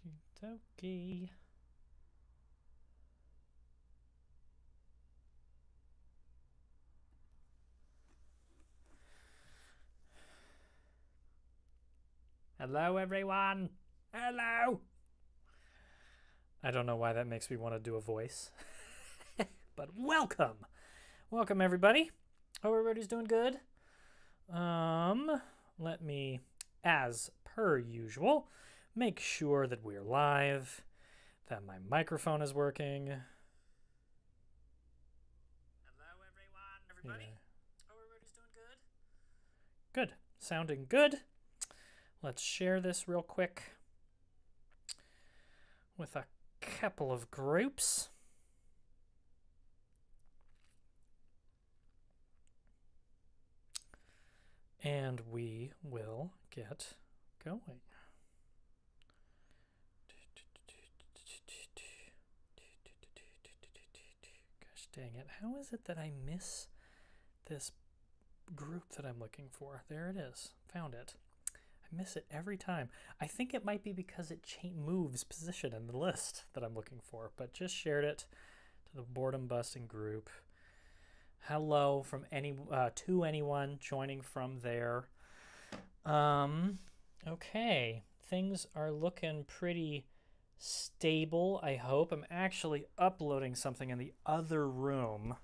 Okey-dokey. Hello, everyone. Hello. I don't know why that makes me want to do a voice. But welcome. Welcome, everybody. Hope everybody's doing good. Let me, as per usual, make sure that we're live, that my microphone is working. Hello, everybody. Yeah. Hope everybody's doing good. Good. Sounding good. Let's share this real quick with a couple of groups. And we will get going. Gosh dang it. How is it that I miss this group that I'm looking for? There it is. Found it. I miss it every time. I think it might be because it moves position in the list that I'm looking for, but just shared it to the boredom busting group. Hello from to anyone joining from there. Okay, things are looking pretty stable, I hope. I'm actually uploading something in the other room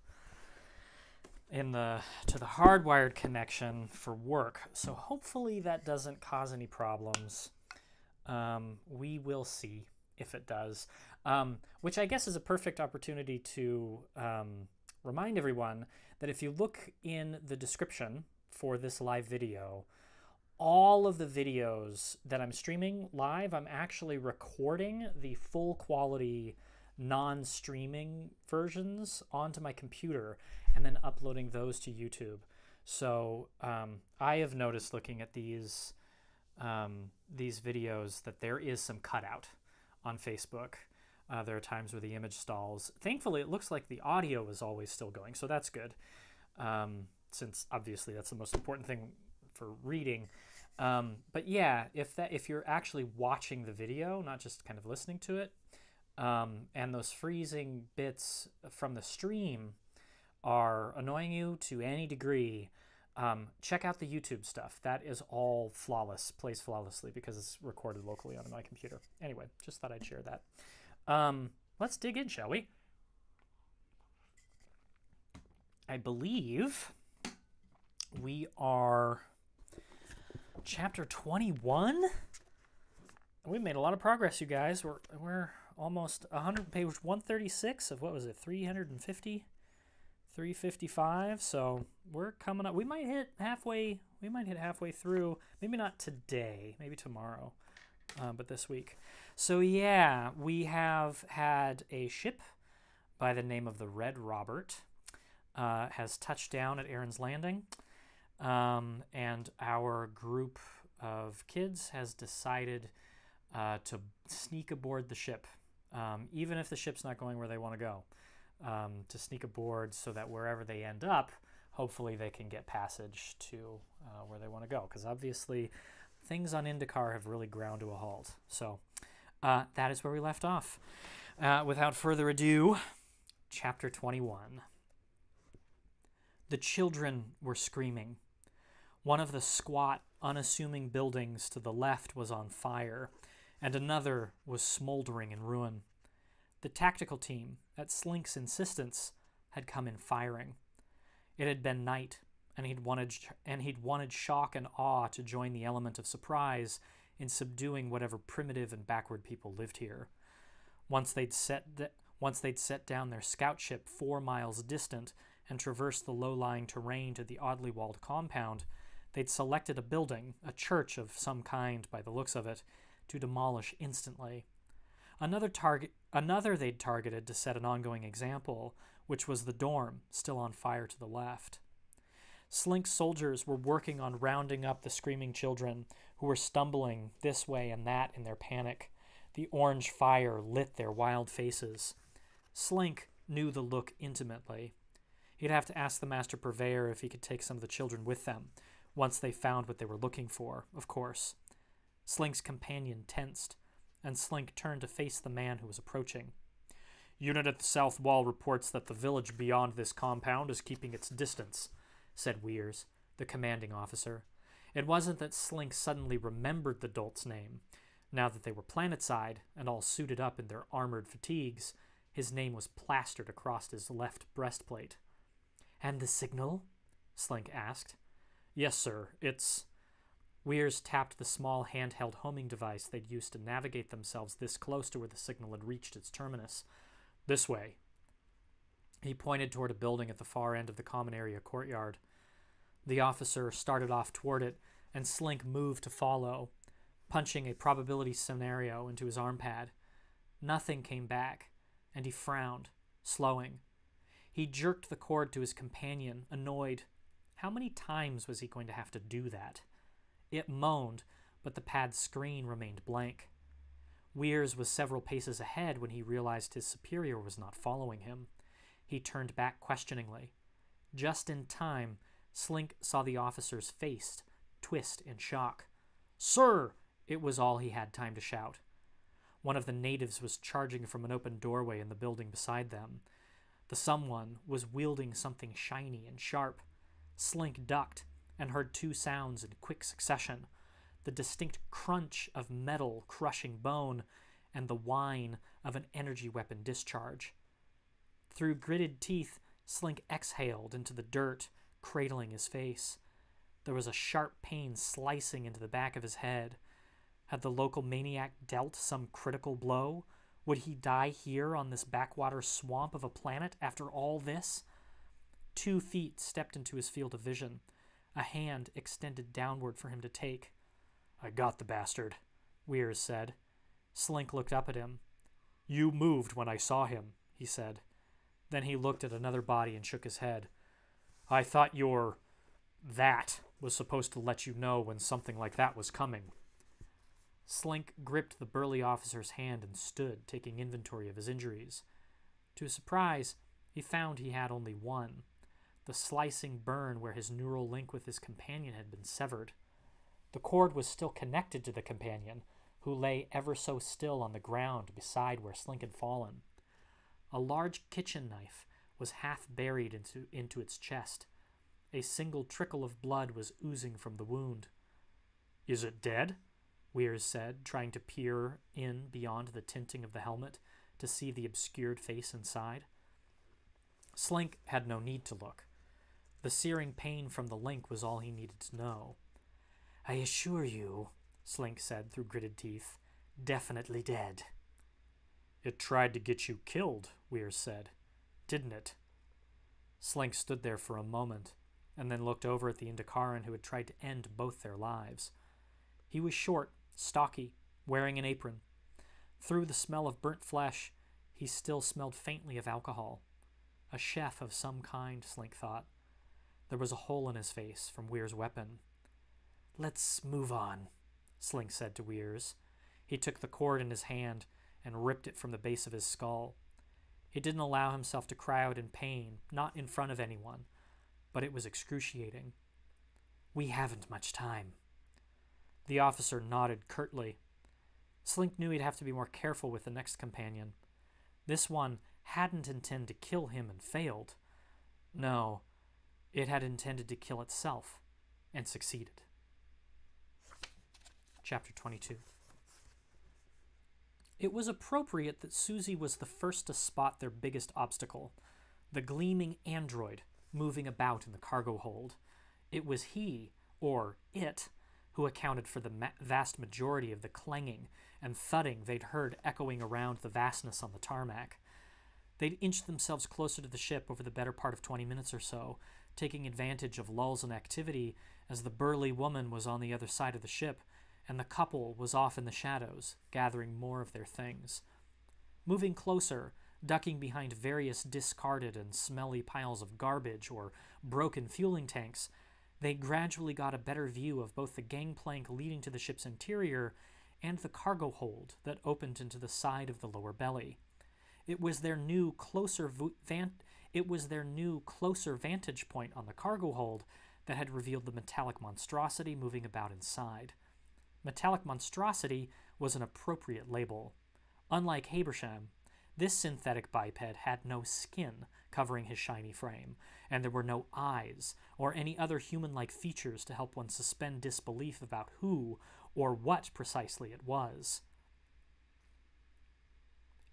to the hardwired connection for work, so hopefully that doesn't cause any problems. We will see if it does, which I guess is a perfect opportunity to remind everyone that if you look in the description for this live video, all of the videos that I'm streaming live, I'm actually recording the full quality non-streaming versions onto my computer and then uploading those to YouTube. So I have noticed looking at these videos that there is some cutout on Facebook. There are times where the image stalls. Thankfully, it looks like the audio is always still going, so that's good, since obviously that's the most important thing for reading. But yeah, if you're actually watching the video, not just kind of listening to it, and those freezing bits from the stream are annoying you to any degree, check out the YouTube stuff. That is all flawless, plays flawlessly because it's recorded locally on my computer. Anyway, just thought I'd share that. Let's dig in, shall we? I believe we are chapter 21. We made a lot of progress, you guys. We're almost 100, page 136 of what was it, 350, 355. So we're coming up. We might hit halfway. We might hit halfway through. Maybe not today. Maybe tomorrow. But this week. So yeah, we have had a ship by the name of the Red Robert has touched down at Aaron's Landing, and our group of kids has decided to sneak aboard the ship, even if the ship's not going where they want to go, to sneak aboard so that wherever they end up, hopefully they can get passage to where they want to go, because obviously things on IndyCar have really ground to a halt. So that is where we left off. Without further ado, chapter 21. The children were screaming. One of the squat, unassuming buildings to the left was on fire, and another was smoldering in ruin. The tactical team, at Slink's insistence, had come in firing. It had been night, and he'd wanted shock and awe to join the element of surprise in subduing whatever primitive and backward people lived here. Once they'd set down their scout ship 4 miles distant and traversed the low-lying terrain to the oddly walled compound, they'd selected a building, a church of some kind by the looks of it, to demolish instantly. Another they'd targeted to set an ongoing example, which was the dorm, still on fire to the left. Slink's soldiers were working on rounding up the screaming children, who were stumbling this way and that in their panic. The orange fire lit their wild faces. Slink knew the look intimately. He'd have to ask the master purveyor if he could take some of the children with them, once they found what they were looking for, of course. Slink's companion tensed. and Slink turned to face the man who was approaching. "Unit at the south wall reports that the village beyond this compound is keeping its distance," said Weirs, the commanding officer. It wasn't that Slink suddenly remembered the dolt's name. Now that they were planetside and all suited up in their armored fatigues, his name was plastered across his left breastplate. "And the signal?" Slink asked. "Yes, sir. It's—" Weirs tapped the small handheld homing device they'd used to navigate themselves this close to where the signal had reached its terminus. "This way." He pointed toward a building at the far end of the common area courtyard. The officer started off toward it, and Slink moved to follow, punching a probability scenario into his arm pad. Nothing came back, and he frowned, slowing. He jerked the cord to his companion, annoyed. How many times was he going to have to do that? It moaned, but the pad's screen remained blank. Weirs was several paces ahead when he realized his superior was not following him. He turned back questioningly. Just in time, Slink saw the officer's face twist in shock. "Sir!" It was all he had time to shout. One of the natives was charging from an open doorway in the building beside them. The someone was wielding something shiny and sharp. Slink ducked and heard two sounds in quick succession: the distinct crunch of metal crushing bone and the whine of an energy weapon discharge. Through gritted teeth, Slink exhaled into the dirt, cradling his face. There was a sharp pain slicing into the back of his head. Had the local maniac dealt some critical blow? Would he die here on this backwater swamp of a planet after all this? 2 feet stepped into his field of vision, a hand extended downward for him to take. "I got the bastard," Weirs said. Slink looked up at him. "You moved when I saw him," he said. Then he looked at another body and shook his head. "I thought that was supposed to let you know when something like that was coming." Slink gripped the burly officer's hand and stood, taking inventory of his injuries. To his surprise, he found he had only one: the slicing burn where his neural link with his companion had been severed. The cord was still connected to the companion, who lay ever so still on the ground beside where Slink had fallen. A large kitchen knife was half buried into its chest. A single trickle of blood was oozing from the wound. "Is it dead?" Weirs said, trying to peer in beyond the tinting of the helmet to see the obscured face inside. Slink had no need to look. The searing pain from the link was all he needed to know. "I assure you," Slink said through gritted teeth, "definitely dead." "It tried to get you killed," Weirs said. "Didn't it?" Slink stood there for a moment, and then looked over at the Indikaran who had tried to end both their lives. He was short, stocky, wearing an apron. Through the smell of burnt flesh, he still smelled faintly of alcohol. A chef of some kind, Slink thought. There was a hole in his face from Weirs' weapon. "Let's move on," Slink said to Weirs. He took the cord in his hand and ripped it from the base of his skull. He didn't allow himself to cry out in pain, not in front of anyone, but it was excruciating. "We haven't much time." The officer nodded curtly. Slink knew he'd have to be more careful with the next companion. This one hadn't intended to kill him and failed. No, it had intended to kill itself and succeeded. Chapter 22. It was appropriate that Susie was the first to spot their biggest obstacle, the gleaming android moving about in the cargo hold. It was he, or it, who accounted for the vast majority of the clanging and thudding they'd heard echoing around the vastness on the tarmac. They'd inched themselves closer to the ship over the better part of 20 minutes or so, taking advantage of lulls in activity as the burly woman was on the other side of the ship and the couple was off in the shadows, gathering more of their things. Moving closer, ducking behind various discarded and smelly piles of garbage or broken fueling tanks, they gradually got a better view of both the gangplank leading to the ship's interior and the cargo hold that opened into the side of the lower belly. It was their new closer vantage point on the cargo hold that had revealed the metallic monstrosity moving about inside. Metallic monstrosity was an appropriate label. Unlike Habersham, this synthetic biped had no skin covering his shiny frame, and there were no eyes or any other human-like features to help one suspend disbelief about who or what precisely it was.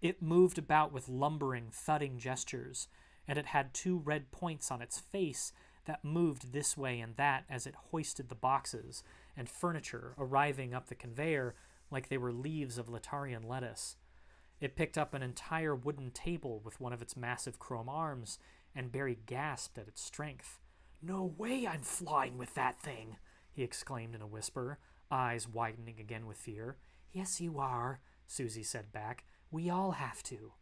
It moved about with lumbering, thudding gestures, and it had 2 red points on its face that moved this way and that as it hoisted the boxes and furniture arriving up the conveyor like they were leaves of Latarian lettuce. It picked up an entire wooden table with one of its massive chrome arms, and Barry gasped at its strength. "No way I'm flying with that thing!" he exclaimed in a whisper, eyes widening again with fear. "Yes, you are," Susie said back. "We all have to."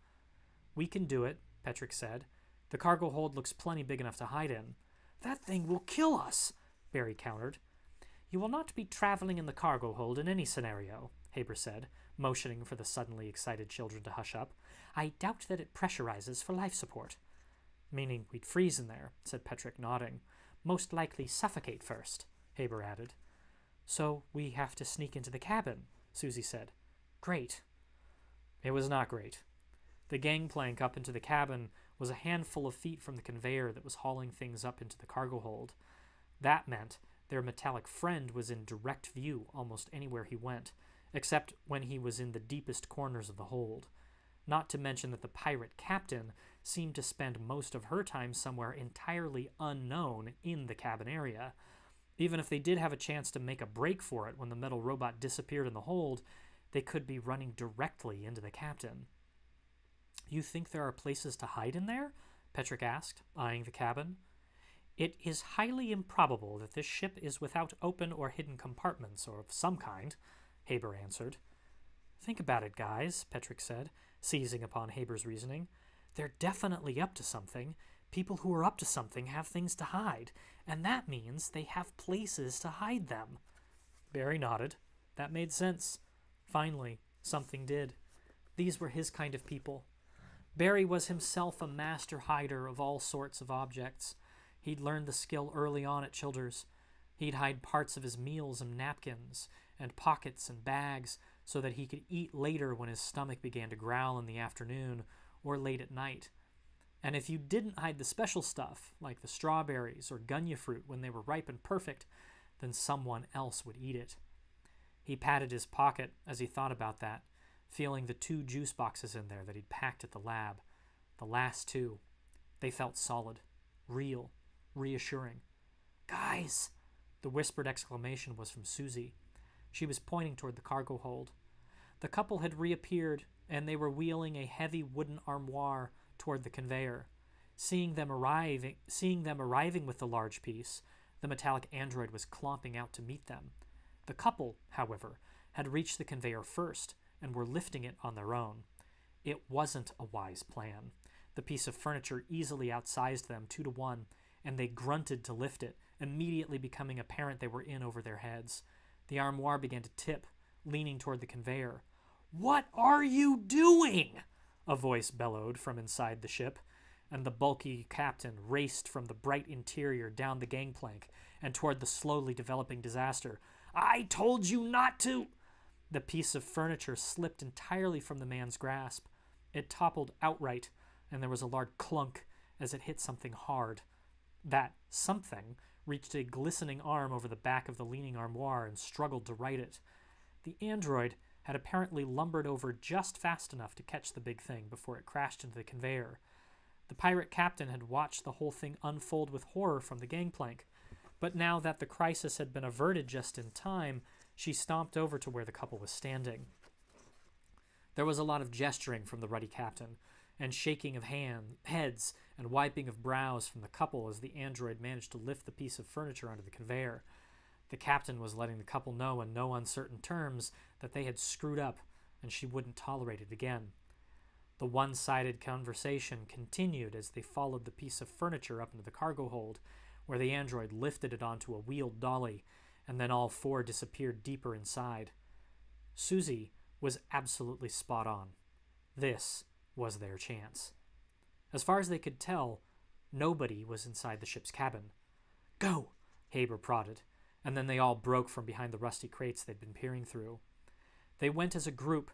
"We can do it," Petrick said. "The cargo hold looks plenty big enough to hide in." "That thing will kill us," Barry countered. "You will not be traveling in the cargo hold in any scenario," Haber said, motioning for the suddenly excited children to hush up. "I doubt that it pressurizes for life support." "Meaning we'd freeze in there," said Petrick, nodding. "Most likely suffocate first," Haber added. "So we have to sneak into the cabin," Susie said. "Great." It was not great. The gangplank up into the cabin was a handful of feet from the conveyor that was hauling things up into the cargo hold. That meant their metallic friend was in direct view almost anywhere he went, except when he was in the deepest corners of the hold. Not to mention that the pirate captain seemed to spend most of her time somewhere entirely unknown in the cabin area. Even if they did have a chance to make a break for it when the metal robot disappeared in the hold, they could be running directly into the captain. "You think there are places to hide in there?" Petrick asked, eyeing the cabin. "It is highly improbable that this ship is without open or hidden compartments or of some kind," Haber answered. "Think about it, guys," Petrick said, seizing upon Haber's reasoning. "They're definitely up to something. People who are up to something have things to hide, and that means they have places to hide them." Barry nodded. That made sense. Finally, something did. These were his kind of people. Barry was himself a master hider of all sorts of objects. He'd learned the skill early on at Childers. He'd hide parts of his meals in napkins and pockets and bags so that he could eat later when his stomach began to growl in the afternoon or late at night. And if you didn't hide the special stuff, like the strawberries or gunya fruit when they were ripe and perfect, then someone else would eat it. He patted his pocket as he thought about that, feeling the 2 juice boxes in there that he'd packed at the lab. The last 2. They felt solid, real, reassuring. "Guys!" The whispered exclamation was from Susie. She was pointing toward the cargo hold. The couple had reappeared, and they were wheeling a heavy wooden armoire toward the conveyor. Seeing them arriving with the large piece, the metallic android was clomping out to meet them. The couple, however, had reached the conveyor first and were lifting it on their own. It wasn't a wise plan. The piece of furniture easily outsized them 2 to 1, and they grunted to lift it, immediately becoming apparent they were in over their heads. The armoire began to tip, leaning toward the conveyor. "What are you doing?" a voice bellowed from inside the ship, and the bulky captain raced from the bright interior down the gangplank and toward the slowly developing disaster. "I told you not to!" The piece of furniture slipped entirely from the man's grasp. It toppled outright, and there was a loud clunk as it hit something hard. That something reached a glistening arm over the back of the leaning armoire and struggled to right it. The android had apparently lumbered over just fast enough to catch the big thing before it crashed into the conveyor. The pirate captain had watched the whole thing unfold with horror from the gangplank, but now that the crisis had been averted just in time, she stomped over to where the couple was standing. There was a lot of gesturing from the ruddy captain, and shaking of heads and wiping of brows from the couple as the android managed to lift the piece of furniture onto the conveyor. The captain was letting the couple know in no uncertain terms that they had screwed up and she wouldn't tolerate it again. The one-sided conversation continued as they followed the piece of furniture up into the cargo hold, where the android lifted it onto a wheeled dolly, and then all 4 disappeared deeper inside. Susie was absolutely spot on. This was their chance. As far as they could tell, nobody was inside the ship's cabin. "Go!" Haber prodded, and then they all broke from behind the rusty crates they'd been peering through. They went as a group,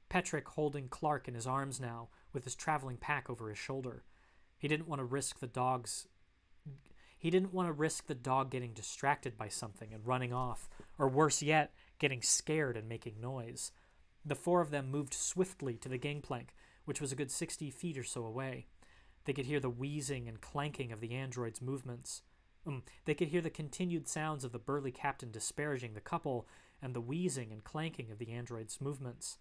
Petrick holding Clark in his arms now, with his traveling pack over his shoulder. He didn't want to risk the dog getting distracted by something and running off, or worse yet, getting scared and making noise. The four of them moved swiftly to the gangplank, which was a good 60 feet or so away. They could hear the wheezing and clanking of the android's movements. They could hear the continued sounds of the burly captain disparaging the couple and the wheezing and clanking of the android's movements.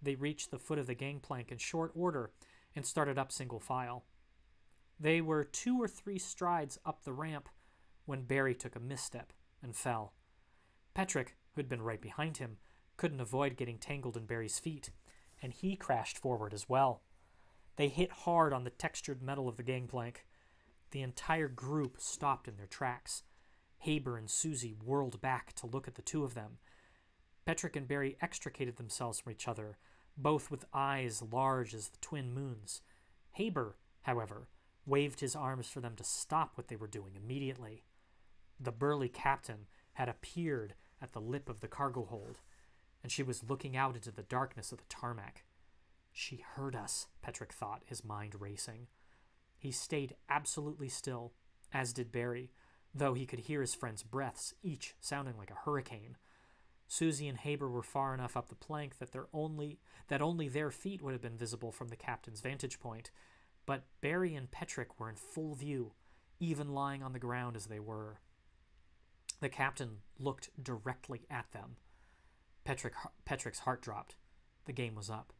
They reached the foot of the gangplank in short order and started up single file. They were 2 or 3 strides up the ramp when Barry took a misstep and fell. Petrick, who'd been right behind him, couldn't avoid getting tangled in Barry's feet, and he crashed forward as well. They hit hard on the textured metal of the gangplank. The entire group stopped in their tracks. Haber and Susie whirled back to look at the two of them. Petrick and Barry extricated themselves from each other, both with eyes large as the twin moons. Haber, however, waved his arms for them to stop what they were doing immediately. The burly captain had appeared at the lip of the cargo hold, and she was looking out into the darkness of the tarmac. She heard us, Petrick thought, his mind racing. He stayed absolutely still, as did Barry, though he could hear his friends' breaths, each sounding like a hurricane. Susie and Haber were far enough up the plank that only their feet would have been visible from the captain's vantage point, but Barry and Petrick were in full view, even lying on the ground as they were. The captain looked directly at them. Petrick's heart dropped. The game was up.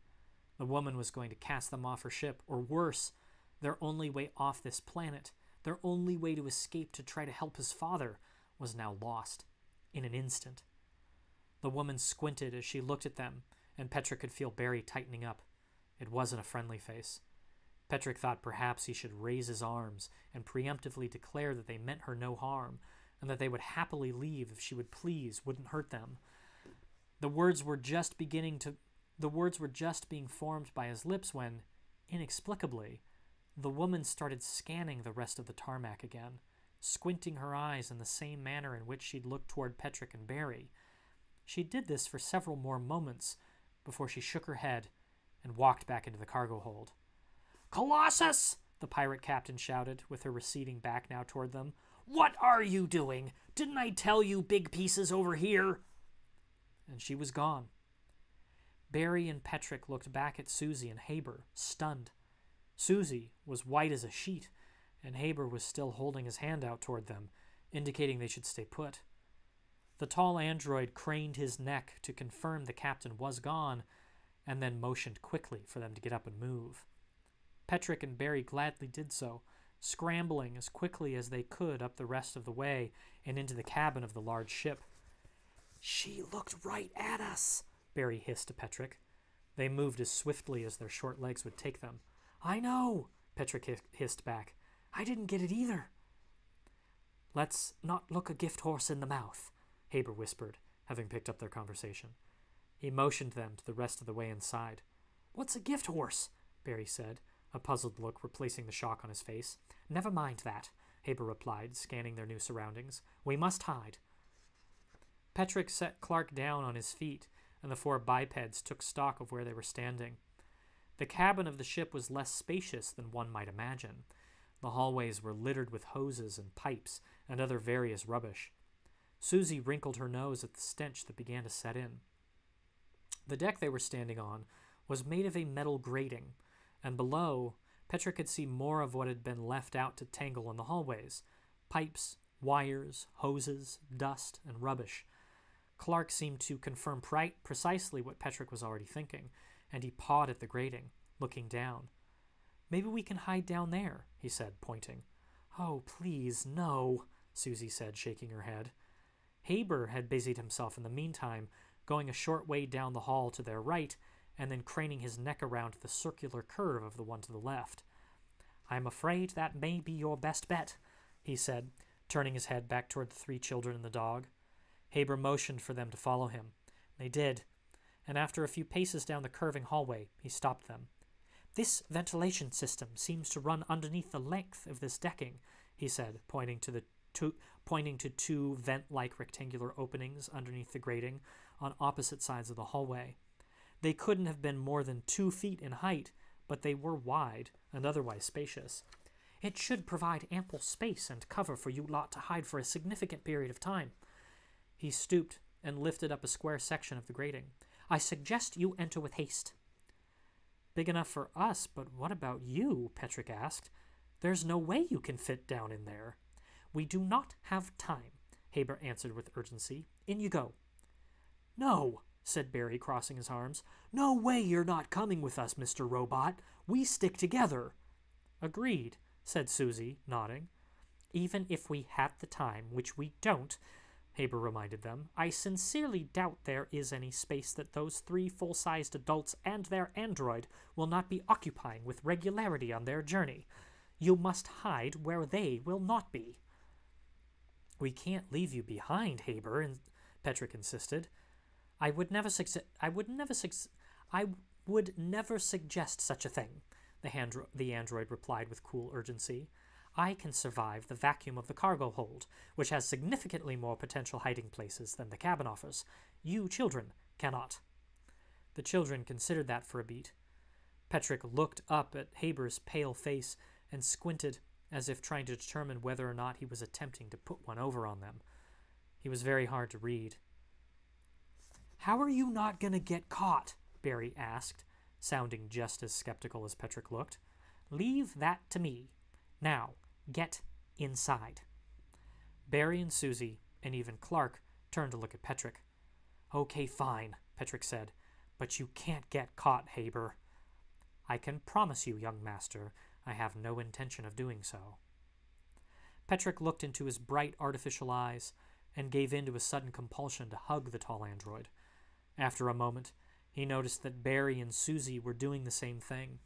The woman was going to cast them off her ship, or worse, their only way off this planet, their only way to escape to try to help his father, was now lost, in an instant. The woman squinted as she looked at them, and Petrick could feel Barry tightening up. It wasn't a friendly face. Petrick thought perhaps he should raise his arms and preemptively declare that they meant her no harm, and that they would happily leave if she would please, wouldn't hurt them. The words were just being formed by his lips when, inexplicably, the woman started scanning the rest of the tarmac again, squinting her eyes in the same manner in which she'd looked toward Petrick and Barry. She did this for several more moments before she shook her head and walked back into the cargo hold. "Colossus!" the pirate captain shouted, with her receding back now toward them. "What are you doing? Didn't I tell you big pieces over here?" And she was gone. Barry and Petrick looked back at Susie and Haber, stunned. Susie was white as a sheet, and Haber was still holding his hand out toward them, indicating they should stay put. The tall android craned his neck to confirm the captain was gone, and then motioned quickly for them to get up and move. Petrick and Barry gladly did so, scrambling as quickly as they could up the rest of the way and into the cabin of the large ship. "She looked right at us," Barry hissed to Petrick. They moved as swiftly as their short legs would take them. "I know," Petrick hissed back. "I didn't get it either." "Let's not look a gift horse in the mouth," Haber whispered, having picked up their conversation. He motioned them to the rest of the way inside. "What's a gift horse?" Barry said, a puzzled look replacing the shock on his face. "Never mind that," Haber replied, scanning their new surroundings. "We must hide." Petrick set Clark down on his feet, and the four bipeds took stock of where they were standing. The cabin of the ship was less spacious than one might imagine. The hallways were littered with hoses and pipes and other various rubbish. Susie wrinkled her nose at the stench that began to set in. The deck they were standing on was made of a metal grating, and below, Petrick could see more of what had been left out to tangle in the hallways: pipes, wires, hoses, dust, and rubbish. Clark seemed to confirm precisely what Petrick was already thinking, and he pawed at the grating, looking down. "Maybe we can hide down there," he said, pointing. "Oh, please, no," Susie said, shaking her head. Haber had busied himself in the meantime, going a short way down the hall to their right, and then craning his neck around the circular curve of the one to the left. "I'm afraid that may be your best bet," he said, turning his head back toward the 3 children and the dog. Haber motioned for them to follow him. They did, and after a few paces down the curving hallway, he stopped them. "This ventilation system seems to run underneath the length of this decking," he said, pointing to the pointing to two vent-like rectangular openings underneath the grating on opposite sides of the hallway. They couldn't have been more than 2 feet in height, but they were wide and otherwise spacious. It should provide ample space and cover for you lot to hide for a significant period of time. He stooped and lifted up a square section of the grating. I suggest you enter with haste. Big enough for us, but what about you? Petrick asked. There's no way you can fit down in there. We do not have time, Haber answered with urgency. In you go. No, said Barry, crossing his arms. No way you're not coming with us, Mr. Robot. We stick together. Agreed, said Susie, nodding. Even if we had the time, which we don't, Haber reminded them, I sincerely doubt there is any space that those 3 full-sized adults and their android will not be occupying with regularity on their journey. You must hide where they will not be. We can't leave you behind, Haber, Petrick insisted. I would never suggest such a thing, the android replied with cool urgency. I can survive the vacuum of the cargo hold, which has significantly more potential hiding places than the cabin offers. You children cannot. The children considered that for a beat. Petrick looked up at Haber's pale face and squinted, as if trying to determine whether or not he was attempting to put one over on them. He was very hard to read. How are you not going to get caught? Barry asked, sounding just as skeptical as Petrick looked. Leave that to me. Now, get inside. Barry and Susie, and even Clark, turned to look at Petrick. Okay, fine, Petrick said, but you can't get caught, Haber. I can promise you, young master, I have no intention of doing so. Petrick looked into his bright artificial eyes and gave in to a sudden compulsion to hug the tall android. After a moment, he noticed that Barry and Susie were doing the same thing.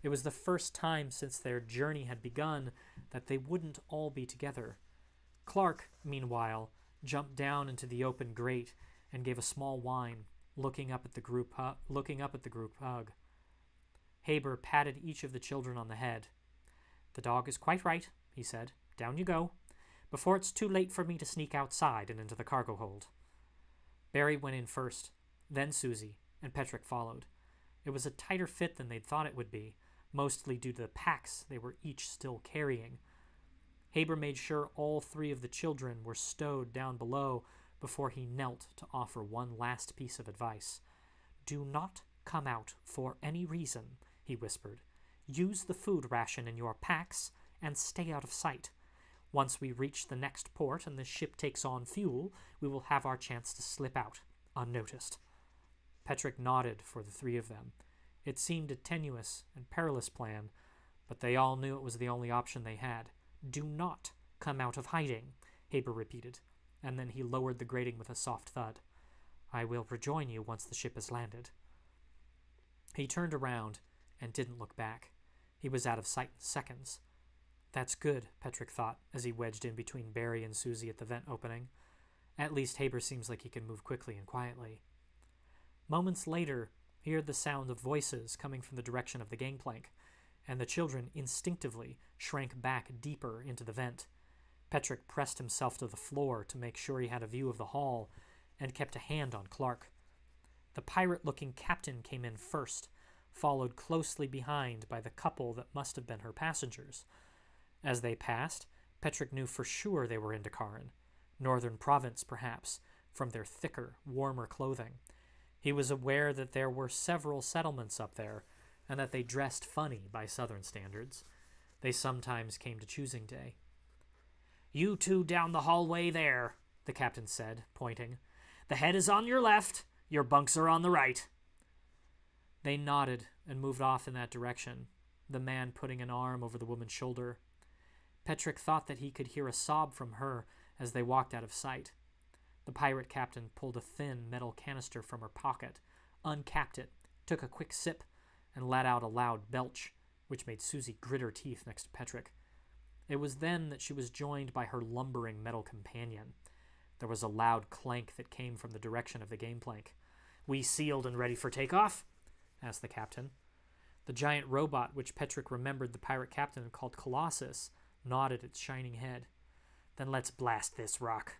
It was the first time since their journey had begun that they wouldn't all be together. Clark, meanwhile, jumped down into the open grate and gave a small whine, looking up at the group hug. Haber patted each of the children on the head. The dog is quite right, he said. Down you go, before it's too late for me to sneak outside and into the cargo hold. Barry went in first, then Susie, and Petrick followed. It was a tighter fit than they'd thought it would be, mostly due to the packs they were each still carrying. Haber made sure all 3 of the children were stowed down below before he knelt to offer one last piece of advice. Do not come out for any reason, he whispered. Use the food ration in your packs and stay out of sight. Once we reach the next port and the ship takes on fuel, we will have our chance to slip out, unnoticed. Petrick nodded for the 3 of them. It seemed a tenuous and perilous plan, but they all knew it was the only option they had. Do not come out of hiding, Haber repeated, and then he lowered the grating with a soft thud. I will rejoin you once the ship has landed. He turned around and didn't look back. He was out of sight in seconds. That's good, Petrick thought, as he wedged in between Barry and Susie at the vent opening. At least Haber seems like he can move quickly and quietly. Moments later, he heard the sound of voices coming from the direction of the gangplank, and the children instinctively shrank back deeper into the vent. Petrick pressed himself to the floor to make sure he had a view of the hall, and kept a hand on Clark. The pirate-looking captain came in first, followed closely behind by the couple that must have been her passengers. As they passed, Petrick knew for sure they were Indikaran, northern province perhaps, from their thicker, warmer clothing. He was aware that there were several settlements up there, and that they dressed funny by southern standards. They sometimes came to choosing day. You 2 down the hallway there, the captain said, pointing. The head is on your left. Your bunks are on the right. They nodded and moved off in that direction, the man putting an arm over the woman's shoulder. Petrick thought that he could hear a sob from her as they walked out of sight. The pirate captain pulled a thin metal canister from her pocket, uncapped it, took a quick sip, and let out a loud belch, which made Susie grit her teeth next to Petrick. It was then that she was joined by her lumbering metal companion. There was a loud clank that came from the direction of the gangplank. We sealed and ready for takeoff? Asked the captain. The giant robot, which Petrick remembered the pirate captain had called Colossus, nodded its shining head. Then let's blast this rock,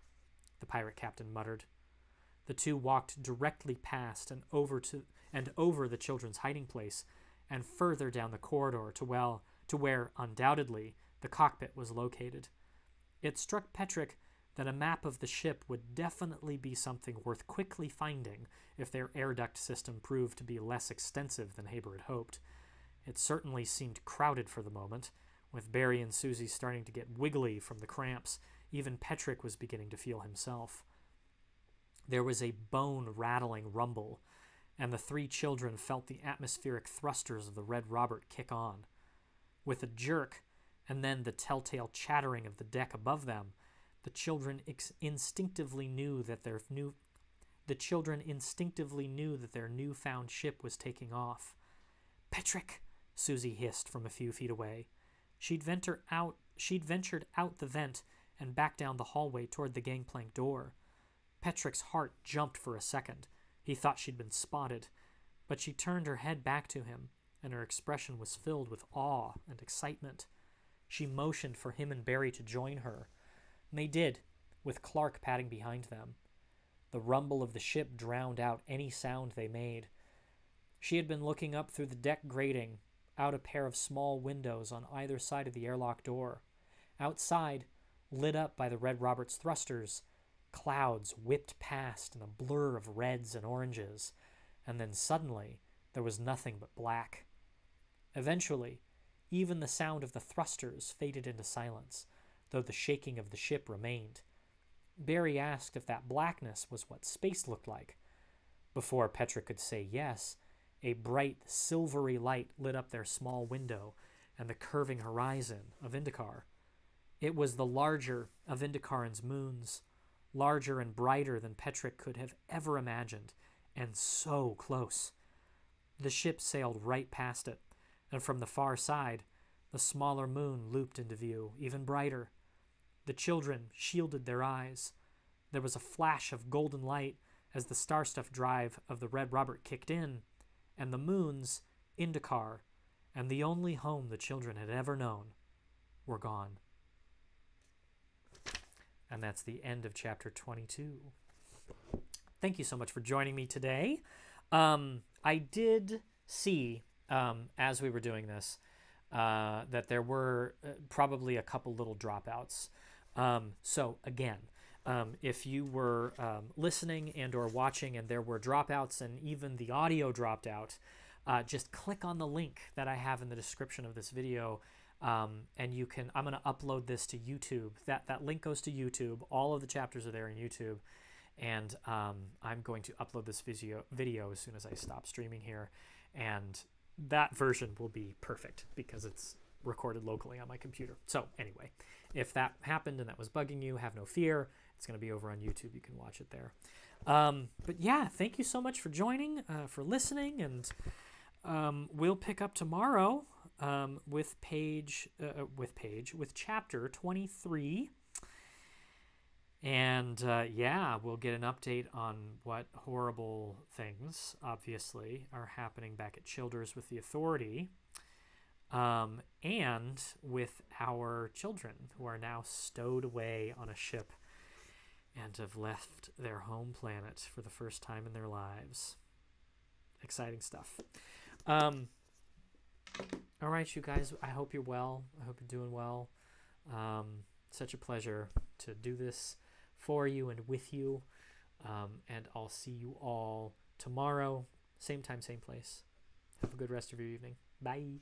the pirate captain muttered. The two walked directly past and over the children's hiding place, and further down the corridor to where, undoubtedly, the cockpit was located. It struck Petrick that a map of the ship would definitely be something worth quickly finding if their air duct system proved to be less extensive than Haber had hoped. It certainly seemed crowded for the moment. With Barry and Susie starting to get wiggly from the cramps, even Petrick was beginning to feel himself. There was a bone-rattling rumble, and the three children felt the atmospheric thrusters of the Red Robert kick on. With a jerk, and then the telltale chattering of the deck above them, the children instinctively knew that their newfound ship was taking off. "Petrick!" Susie hissed from a few feet away. She'd ventured out the vent and back down the hallway toward the gangplank door. Petrick's heart jumped for a second. He thought she'd been spotted, but she turned her head back to him, and her expression was filled with awe and excitement. She motioned for him and Barry to join her, and they did, with Clark padding behind them. The rumble of the ship drowned out any sound they made. She had been looking up through the deck grating, out a pair of small windows on either side of the airlock door. Outside, lit up by the Red Robert's thrusters, clouds whipped past in a blur of reds and oranges, and then suddenly there was nothing but black. Eventually, even the sound of the thrusters faded into silence, though the shaking of the ship remained. Barry asked if that blackness was what space looked like. Before Petrick could say yes, a bright, silvery light lit up their small window and the curving horizon of Indikar. It was the larger of Indikaran's moons, larger and brighter than Petrick could have ever imagined, and so close. The ship sailed right past it, and from the far side, the smaller moon looped into view, even brighter. The children shielded their eyes. There was a flash of golden light as the Starstuff drive of the Red Robert kicked in, and the moons, Indikar, and the only home the children had ever known, were gone. And that's the end of chapter 22. Thank you so much for joining me today. I did see, as we were doing this, that there were probably a couple little dropouts. So again, if you were listening and or watching and there were dropouts and even the audio dropped out, just click on the link that I have in the description of this video, and you can, I'm going to upload this to YouTube. That link goes to YouTube. All of the chapters are there in YouTube, and I'm going to upload this video as soon as I stop streaming here, and that version will be perfect because it's recorded locally on my computer. So anyway, if that happened and that was bugging you, have no fear. It's going to be over on YouTube. You can watch it there. But yeah, thank you so much for joining, for listening, and we'll pick up tomorrow with chapter 23. And yeah, we'll get an update on what horrible things, obviously, are happening back at Childers with the Authority, and with our children who are now stowed away on a ship and have left their home planet for the first time in their lives. Exciting stuff. All right, you guys, I hope you're well. I hope you're doing well. Such a pleasure to do this for you and with you. And I'll see you all tomorrow. Same time, same place. Have a good rest of your evening. Bye.